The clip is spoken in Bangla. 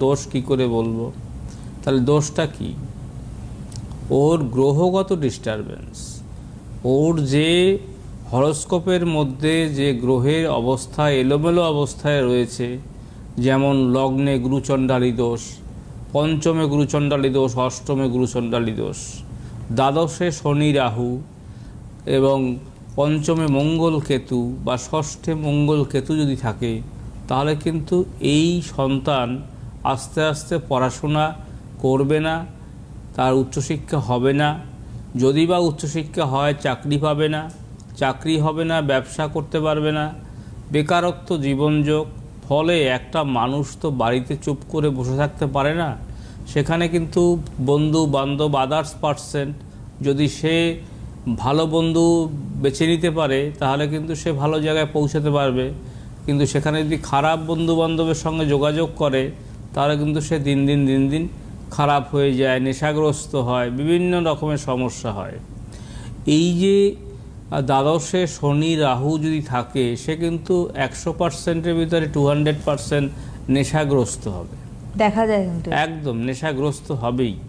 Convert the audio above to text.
দোষ কি করে বলবো? তাহলে দোষটা কি? ওর গ্রহগত ডিস্টারবেন্স, ওর যে হরোস্কোপের মধ্যে যে গ্রহের অবস্থা এলোমেলো অবস্থায় রয়েছে, যেমন লগ্নে গুরুচণ্ডালী দোষ, পঞ্চমে গুরুচণ্ডালী দোষ, অষ্টমে গুরুচণ্ডালী দোষ, দ্বাদশে শনি রাহু এবং পঞ্চমে মঙ্গল কেতু বা ষষ্ঠে মঙ্গল কেতু যদি থাকে, তাহলে কিন্তু এই সন্তান আস্তে আস্তে পড়াশোনা করবে না, তার উচ্চশিক্ষা হবে না। যদি বা উচ্চশিক্ষা হয়, চাকরি পাবে না, চাকরি হবে না, ব্যবসা করতে পারবে না, বেকারত্ব জীবনযোগ। ফলে একটা মানুষ তো বাড়িতে চুপ করে বসে থাকতে পারে না, সেখানে কিন্তু বন্ধু বান্ধব আদার্স পার্সেন্ট যদি সে ভালো বন্ধু বেছে নিতে পারে, তাহলে কিন্তু সে ভালো জায়গায় পৌঁছাতে পারবে। কিন্তু সেখানে যদি খারাপ বন্ধু বান্ধবের সঙ্গে যোগাযোগ করে, তাহলে কিন্তু সে দিন দিন খারাপ হয়ে যায়, নেশাগ্রস্ত হয়, বিভিন্ন রকমের সমস্যা হয়। এই যে দ্বাদশে শনি রাহু যদি থাকে, সে কিন্তু 100%-এর ভিতরে 200% নেশাগ্রস্ত হবে। দেখা যায় কিন্তু একদম নেশাগ্রস্ত হবেই।